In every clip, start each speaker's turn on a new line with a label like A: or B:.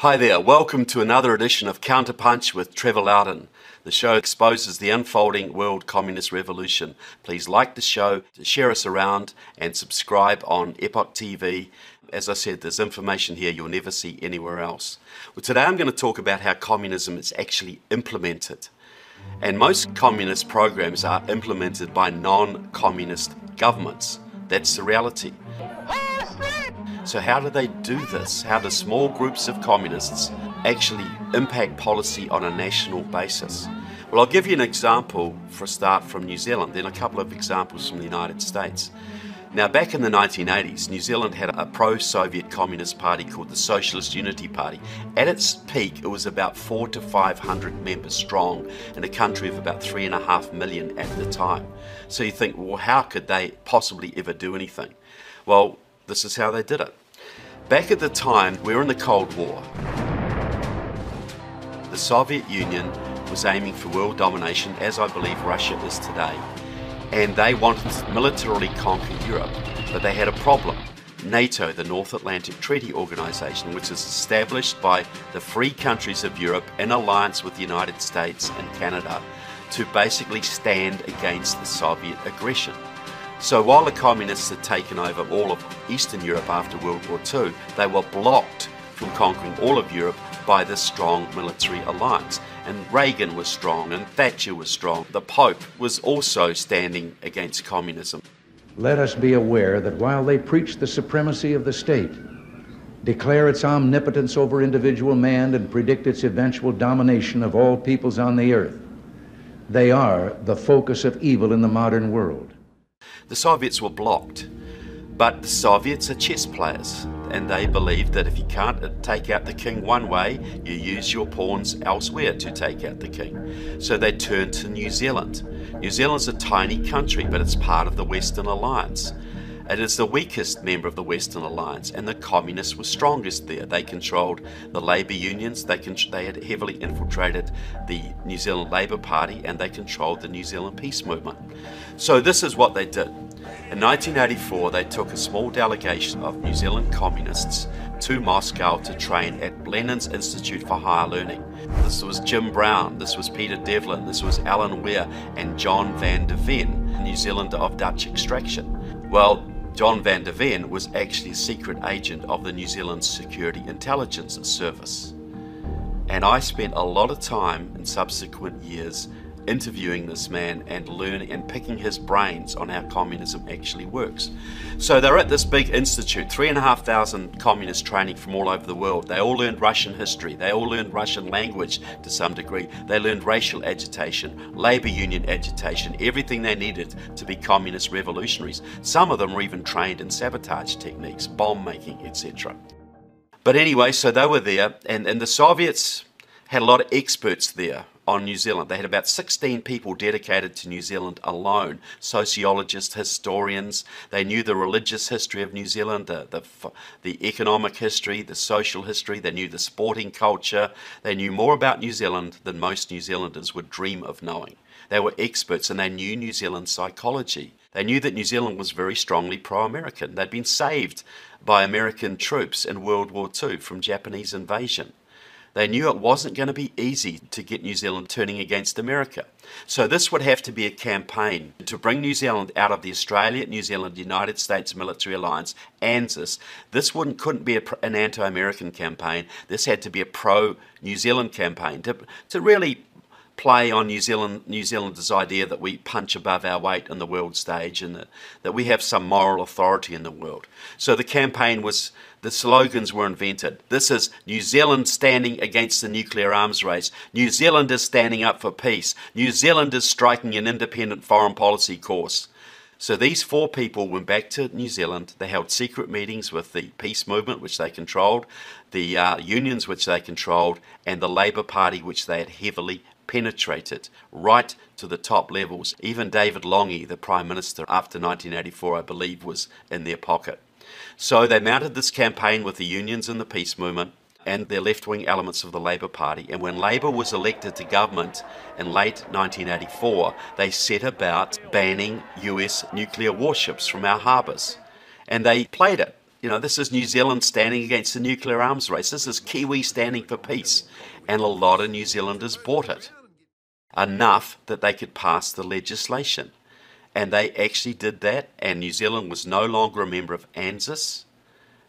A: Hi there, welcome to another edition of Counterpunch with Trevor Loudon. The show exposes the unfolding world communist revolution. Please like the show, share us around and subscribe on EpokhTV. As I said, there's information here you'll never see anywhere else. Well, today I'm going to talk about how communism is actually implemented. And most communist programs are implemented by non-communist governments. That's the reality. So how do they do this? How do small groups of communists actually impact policy on a national basis? Well, I'll give you an example for a start from New Zealand, then a couple of examples from the United States. Now, back in the 1980s, New Zealand had a pro-Soviet communist party called the Socialist Unity Party. At its peak, it was about 400 to 500 members strong in a country of about 3.5 million at the time. So you think, well, how could they possibly ever do anything? Well, this is how they did it. Back at the time, we were in the Cold War. The Soviet Union was aiming for world domination, as I believe Russia is today. And they wanted to militarily conquer Europe, but they had a problem. NATO, the North Atlantic Treaty Organization, which is established by the free countries of Europe in alliance with the United States and Canada, to basically stand against the Soviet aggression. So while the communists had taken over all of Eastern Europe after World War II, they were blocked from conquering all of Europe by this strong military alliance. And Reagan was strong, and Thatcher was strong. The Pope was also standing against communism.
B: Let us be aware that while they preach the supremacy of the state, declare its omnipotence over individual man, and predict its eventual domination of all peoples on the earth, they are the focus of evil in the modern world.
A: The Soviets were blocked, but the Soviets are chess players, and they believe that if you can't take out the king one way, you use your pawns elsewhere to take out the king. So they turned to New Zealand. New Zealand's a tiny country, but it's part of the Western Alliance. It is the weakest member of the Western Alliance, and the communists were strongest there. They controlled the labour unions, they had heavily infiltrated the New Zealand Labour Party, and they controlled the New Zealand peace movement. So this is what they did. In 1984, they took a small delegation of New Zealand communists to Moscow to train at Lenin's Institute for Higher Learning. This was Jim Brown, this was Peter Devlin, this was Alan Weir, and John van der Ven, a New Zealander of Dutch extraction. Well, John van der Ven was actually a secret agent of the New Zealand Security Intelligence Service. And I spent a lot of time in subsequent years interviewing this man and learning and picking his brains on how communism actually works. So they're at this big institute, 3,500 communists training from all over the world. They all learned Russian history, they all learned Russian language to some degree, they learned racial agitation, labor union agitation, everything they needed to be communist revolutionaries. Some of them were even trained in sabotage techniques, bomb making, etc. But anyway, so they were there, and the Soviets had a lot of experts there on New Zealand. They had about 16 people dedicated to New Zealand alone. Sociologists, historians. They knew the religious history of New Zealand, the economic history, the social history. They knew the sporting culture. They knew more about New Zealand than most New Zealanders would dream of knowing. They were experts, and they knew New Zealand psychology. They knew that New Zealand was very strongly pro-American. They'd been saved by American troops in World War II from Japanese invasion. They knew it wasn't going to be easy to get New Zealand turning against America. So this would have to be a campaign to bring New Zealand out of the Australia, New Zealand, United States Military Alliance, ANZUS. This couldn't be an anti-American campaign. This had to be a pro-New Zealand campaign to really play on New Zealanders' idea that we punch above our weight on the world stage, and that we have some moral authority in the world. So the campaign was, the slogans were invented. This is New Zealand standing against the nuclear arms race. New Zealand is standing up for peace. New Zealand is striking an independent foreign policy course. So these four people went back to New Zealand. They held secret meetings with the peace movement, which they controlled, the unions, which they controlled, and the Labour Party, which they had heavily penetrated right to the top levels. Even David Lange, the Prime Minister after 1984, I believe, was in their pocket. So they mounted this campaign with the unions and the peace movement and the left-wing elements of the Labour Party. And when Labour was elected to government in late 1984, they set about banning US nuclear warships from our harbours. And they played it. You know, this is New Zealand standing against the nuclear arms race. This is Kiwi standing for peace. And a lot of New Zealanders bought it. Enough that they could pass the legislation. And they actually did that, and New Zealand was no longer a member of ANZUS,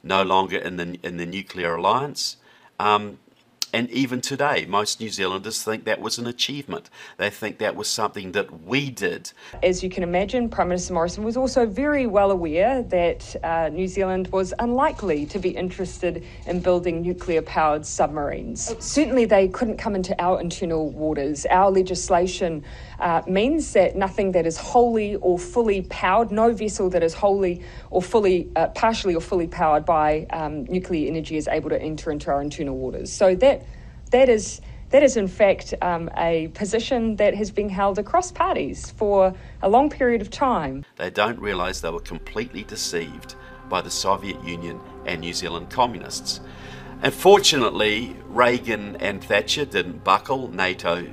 A: no longer in the nuclear alliance. And even today, most New Zealanders think that was an achievement. They think that was something that we did.
C: As you can imagine, Prime Minister Morrison was also very well aware that New Zealand was unlikely to be interested in building nuclear-powered submarines. Certainly they couldn't come into our internal waters. Our legislation means that nothing that is wholly or fully powered, no vessel that is wholly or fully, partially or fully powered by nuclear energy is able to enter into our internal waters. So that is in fact a position that has been held across parties for a long period of time.
A: They don't realise they were completely deceived by the Soviet Union and New Zealand communists. Unfortunately, Reagan and Thatcher didn't buckle. NATO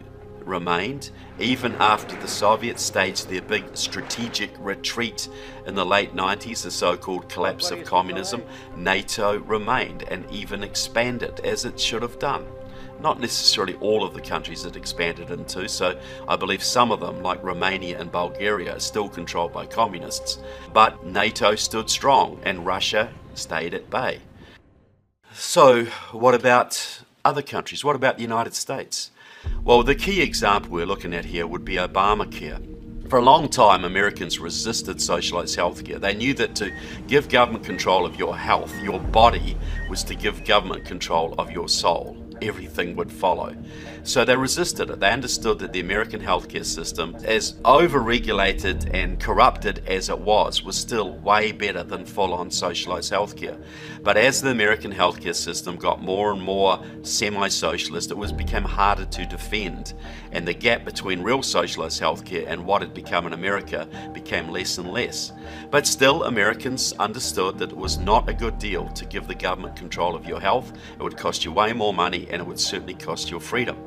A: remained. Even after the Soviets staged their big strategic retreat in the late 90s, the so-called collapse of communism, NATO remained and even expanded, as it should have done. Not necessarily all of the countries it expanded into, so I believe some of them, like Romania and Bulgaria, are still controlled by communists. But NATO stood strong and Russia stayed at bay. So what about other countries? What about the United States? Well, the key example we're looking at here would be Obamacare. For a long time, Americans resisted socialized healthcare. They knew that to give government control of your health, your body, was to give government control of your soul. Everything would follow. So they resisted it. They understood that the American healthcare system, as over-regulated and corrupted as it was still way better than full-on socialized healthcare. But as the American healthcare system got more and more semi-socialist, it became harder to defend. And the gap between real socialized healthcare and what had become in America became less and less. But still, Americans understood that it was not a good deal to give the government control of your health. It would cost you way more money, and it would certainly cost your freedom.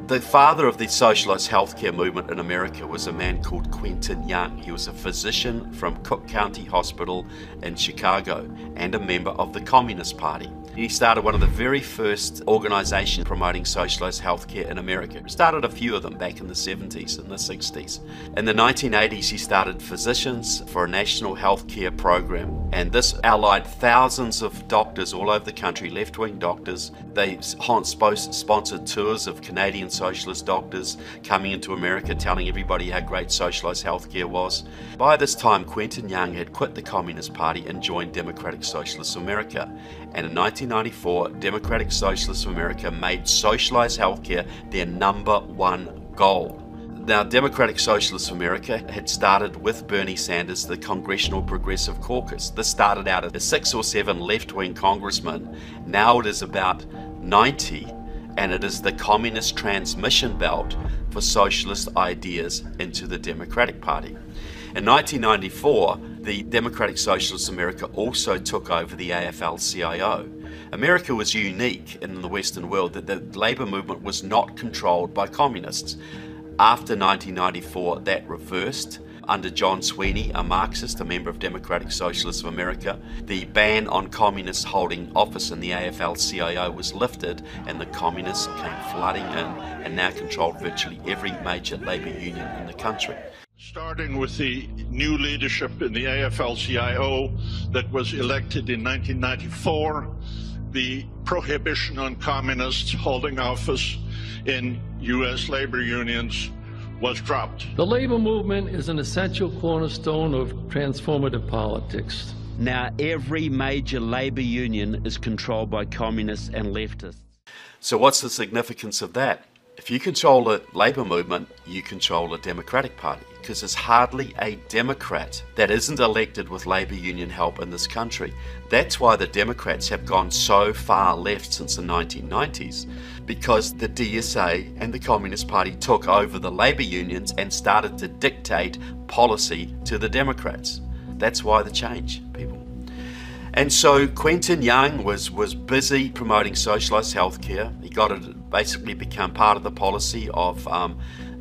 A: The father of the socialist healthcare movement in America was a man called Quentin Young. He was a physician from Cook County Hospital in Chicago and a member of the Communist Party. He started one of the very first organizations promoting socialized healthcare in America. He started a few of them back in the 70s and the 60s. In the 1980s, he started Physicians for a National Healthcare Program, and this allied thousands of doctors all over the country, left-wing doctors. They sponsored tours of Canadian socialist doctors coming into America, telling everybody how great socialized healthcare was. By this time, Quentin Young had quit the Communist Party and joined Democratic Socialists of America. And in 1994, Democratic Socialists of America made socialized healthcare their #1 goal. Now, Democratic Socialists of America had started with Bernie Sanders the Congressional Progressive Caucus. This started out as 6 or 7 left-wing congressmen. Now it is about 90, and it is the communist transmission belt for socialist ideas into the Democratic Party. In 1994, the Democratic Socialists of America also took over the AFL-CIO. America was unique in the Western world that the labor movement was not controlled by communists. After 1994, that reversed. Under John Sweeney, a Marxist, a member of Democratic Socialists of America, the ban on communists holding office in the AFL-CIO was lifted, and the communists came flooding in and now controlled virtually every major labor union in the country.
D: Starting with the new leadership in the AFL-CIO that was elected in 1994, the prohibition on communists holding office in U.S. labor unions was dropped.
E: The labor movement is an essential cornerstone of transformative politics.
A: Now, every major labor union is controlled by communists and leftists. So what's the significance of that? If you control the labor movement, you control the Democratic Party, because there's hardly a Democrat that isn't elected with labor union help in this country. That's why the Democrats have gone so far left since the 1990s, because the DSA and the Communist Party took over the labor unions and started to dictate policy to the Democrats. That's why the change, people. And so Quentin Young was busy promoting socialized healthcare. He got it basically become part of the policy of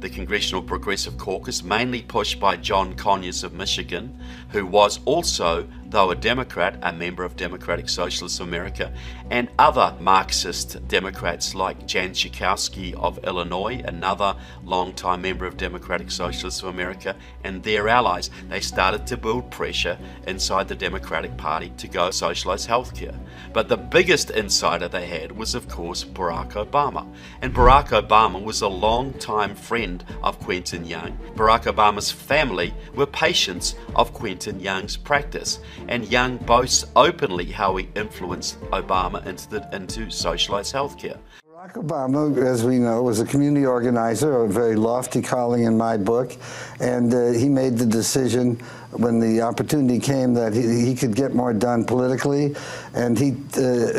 A: the Congressional Progressive Caucus, mainly pushed by John Conyers of Michigan, who was also though a Democrat, a member of Democratic Socialists of America, and other Marxist Democrats like Jan Schakowsky of Illinois, another longtime member of Democratic Socialists of America, and their allies. They started to build pressure inside the Democratic Party to go socialize healthcare. But the biggest insider they had was, of course, Barack Obama. And Barack Obama was a long-time friend of Quentin Young. Barack Obama's family were patients of Quentin Young's practice. And Young boasts openly how he influenced Obama into socialized healthcare.
F: Barack Obama, as we know, was a community organizer, a very lofty calling in my book, and he made the decision when the opportunity came that he could get more done politically, and he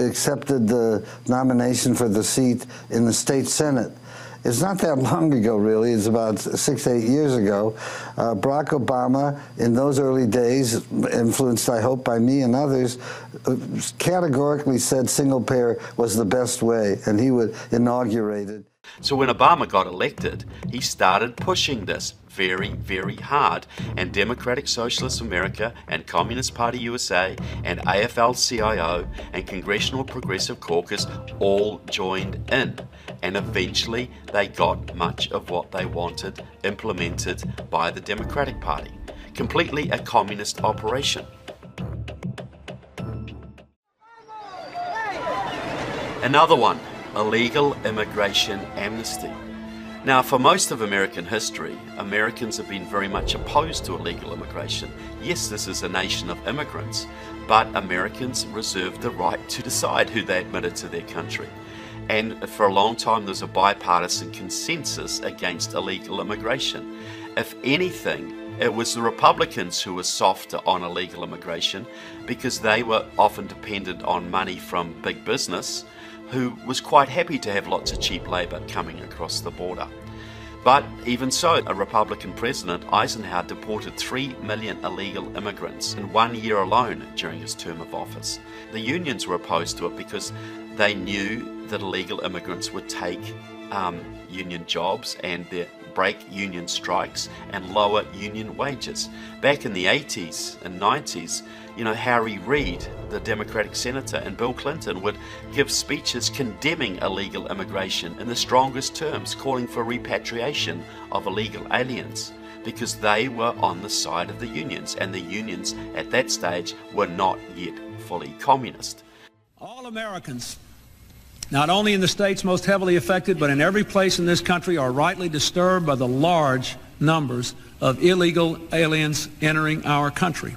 F: accepted the nomination for the seat in the state Senate. It's not that long ago, really. It's about 6 to 8 years ago. Barack Obama, in those early days, influenced, I hope, by me and others, categorically said single payer was the best way, and he would inaugurate it.
A: So when Obama got elected, he started pushing this very, very hard. And Democratic Socialists of America and Communist Party USA and AFL-CIO and Congressional Progressive Caucus all joined in. And eventually they got much of what they wanted implemented by the Democratic Party. Completely a communist operation. Another one, illegal immigration amnesty. Now, for most of American history, Americans have been very much opposed to illegal immigration. Yes, this is a nation of immigrants, but Americans reserved the right to decide who they admitted to their country. And for a long time, there's a bipartisan consensus against illegal immigration. If anything, it was the Republicans who were softer on illegal immigration because they were often dependent on money from big business, who was quite happy to have lots of cheap labor coming across the border. But even so, a Republican president, Eisenhower, deported 3 million illegal immigrants in 1 year alone during his term of office. The unions were opposed to it because they knew that illegal immigrants would take union jobs and break union strikes and lower union wages. Back in the 80s and 90s, you know, Harry Reid, the Democratic senator, and Bill Clinton would give speeches condemning illegal immigration in the strongest terms, calling for repatriation of illegal aliens, because they were on the side of the unions, and the unions at that stage were not yet fully communist.
G: All Americans, not only in the states most heavily affected, but in every place in this country, are rightly disturbed by the large numbers of illegal aliens entering our country.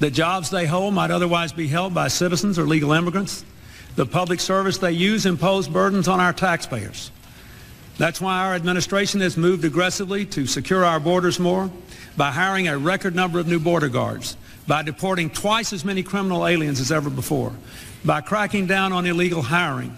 G: The jobs they hold might otherwise be held by citizens or legal immigrants. The public service they use impose burdens on our taxpayers. That's why our administration has moved aggressively to secure our borders more, by hiring a record number of new border guards, by deporting twice as many criminal aliens as ever before, by cracking down on illegal hiring,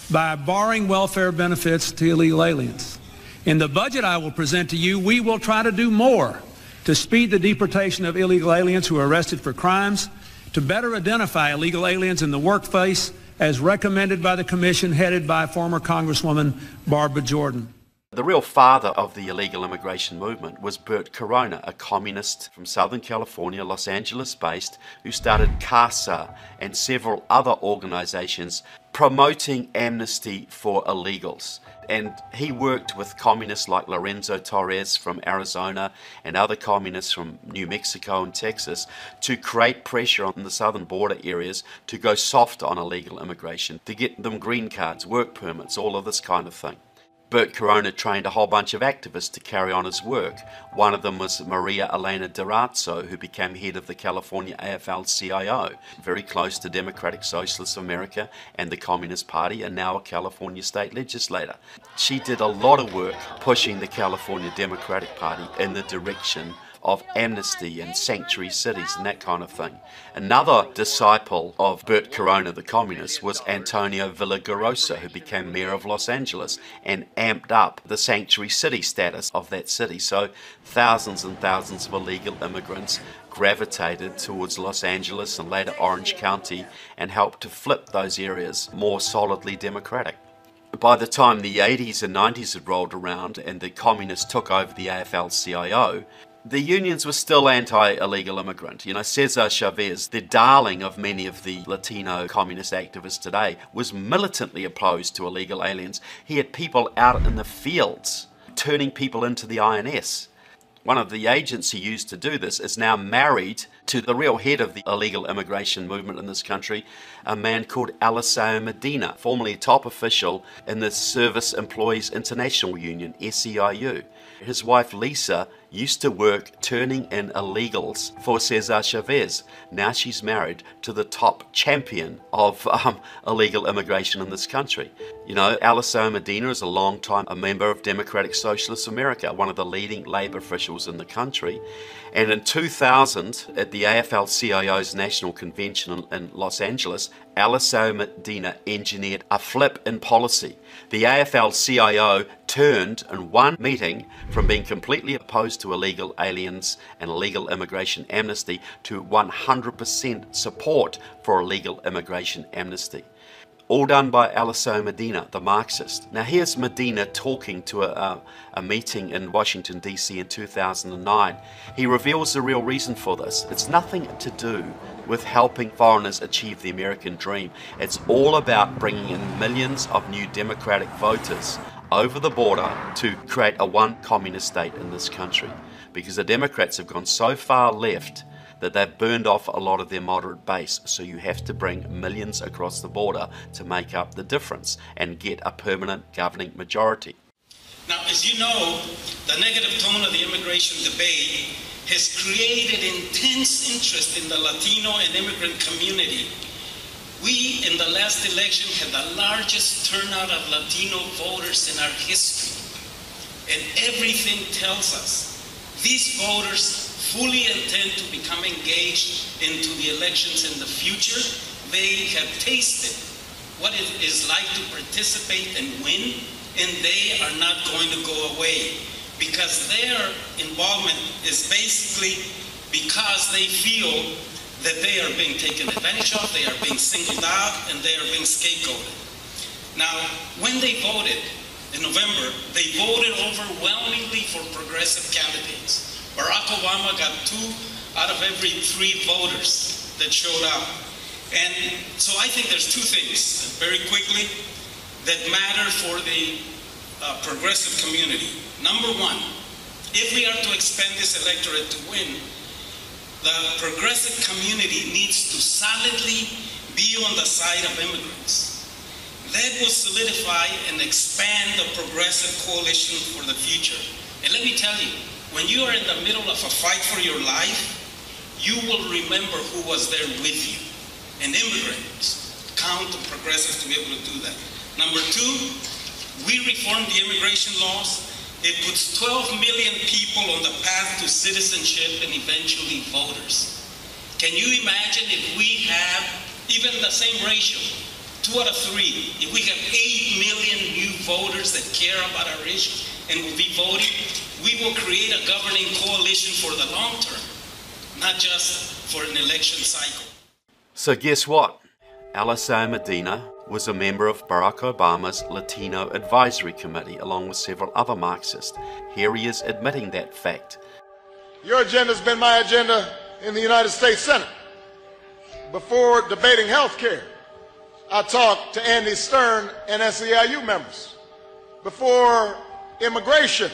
G: by barring welfare benefits to illegal aliens. In the budget I will present to you, we will try to do more to speed the deportation of illegal aliens who are arrested for crimes, to better identify illegal aliens in the workplace as recommended by the commission headed by former Congresswoman Barbara Jordan.
A: The real father of the illegal immigration movement was Bert Corona, a communist from Southern California, Los Angeles based, who started CASA and several other organizations promoting amnesty for illegals. And he worked with communists like Lorenzo Torres from Arizona and other communists from New Mexico and Texas to create pressure on the southern border areas to go soft on illegal immigration, to get them green cards, work permits, all of this kind of thing. Bert Corona trained a whole bunch of activists to carry on his work. One of them was Maria Elena Durazzo, who became head of the California AFL-CIO, very close to Democratic Socialists of America and the Communist Party, and now a California state legislator. She did a lot of work pushing the California Democratic Party in the direction of amnesty and sanctuary cities and that kind of thing. Another disciple of Bert Corona, the communist, was Antonio Villaraigosa, who became mayor of Los Angeles and amped up the sanctuary city status of that city. So thousands and thousands of illegal immigrants gravitated towards Los Angeles and later Orange County and helped to flip those areas more solidly democratic. By the time the 80s and 90s had rolled around and the communists took over the AFL-CIO, the unions were still anti-illegal immigrant. You know, Cesar Chavez, the darling of many of the Latino communist activists today, was militantly opposed to illegal aliens. He had people out in the fields turning people into the INS. One of the agents he used to do this is now married to the real head of the illegal immigration movement in this country, a man called Eliseo Medina, formerly top official in the Service Employees International Union, SEIU. His wife Lisa used to work turning in illegals for Cesar Chavez. Now she's married to the top champion of illegal immigration in this country. You know, Eliseo Medina is a long time a member of Democratic Socialist America, one of the leading labor officials in the country. And in 2000, at the AFL-CIO's National Convention in Los Angeles, Eliseo Medina engineered a flip in policy. The AFL-CIO turned in one meeting from being completely opposed to illegal aliens and illegal immigration amnesty to 100% support for illegal immigration amnesty. All done by Eliseo Medina, the Marxist. Now here's Medina talking to a meeting in Washington, D.C. in 2009. He reveals the real reason for this. It's nothing to do with helping foreigners achieve the American dream. It's all about bringing in millions of new Democratic voters over the border to create a one communist state in this country. Because the Democrats have gone so far left that they've burned off a lot of their moderate base. So you have to bring millions across the border to make up the difference and get a permanent governing majority.
H: Now, as you know, the negative tone of the immigration debate has created intense interest in the Latino and immigrant community. We, in the last election, had the largest turnout of Latino voters in our history. And everything tells us these voters fully intend to become engaged into the elections in the future. They have tasted what it is like to participate and win, and they are not going to go away because their involvement is basically because they feel that they are being taken advantage of, they are being singled out, and they are being scapegoated. Now, when they voted in November, they voted overwhelmingly for progressive candidates. Barack Obama got 2 out of every 3 voters that showed up. And so I think there's 2 things, very quickly, that matter for the progressive community. Number 1, if we are to expand this electorate to win, the progressive community needs to solidly be on the side of immigrants. That will solidify and expand the progressive coalition for the future. And let me tell you, when you are in the middle of a fight for your life, you will remember who was there with you. And immigrants count on progressives to be able to do that. Number 2, we reformed the immigration laws. It puts 12 million people on the path to citizenship and eventually voters. Can you imagine if we have even the same ratio, 2 out of 3, if we have 8 million new voters that care about our issues and will be voting, we will create a governing coalition for the long term, not just for an election cycle.
A: So guess what? Eliseo Medina was a member of Barack Obama's Latino Advisory Committee, along with several other Marxists. Here he is admitting that fact.
I: Your agenda has been my agenda in the United States Senate. Before debating health care, I talked to Andy Stern and SEIU members. Before immigration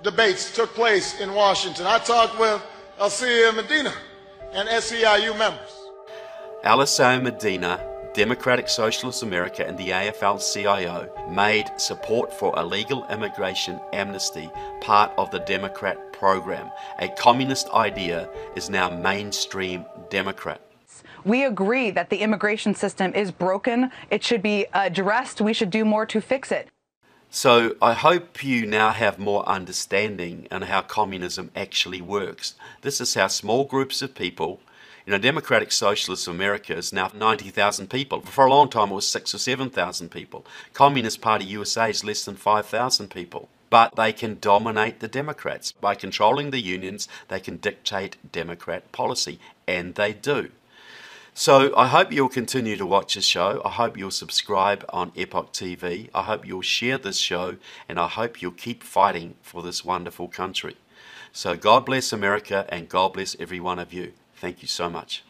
I: debates took place in Washington, I talked with Eliseo Medina and SEIU members.
A: Eliseo Medina, Democratic Socialist America, and the AFL-CIO made support for illegal immigration amnesty part of the Democrat program. A communist idea is now mainstream Democrat.
J: We agree that the immigration system is broken. It should be addressed. We should do more to fix it.
A: So I hope you now have more understanding on how communism actually works. This is how small groups of people, you know, Democratic Socialist America is now 90,000 people. For a long time it was 6,000 or 7,000 people. Communist Party USA is less than 5,000 people. But they can dominate the Democrats. By controlling the unions, they can dictate Democrat policy, and they do. So I hope you'll continue to watch this show. I hope you'll subscribe on EpokhTV. I hope you'll share this show, and I hope you'll keep fighting for this wonderful country. So God bless America and God bless every one of you. Thank you so much.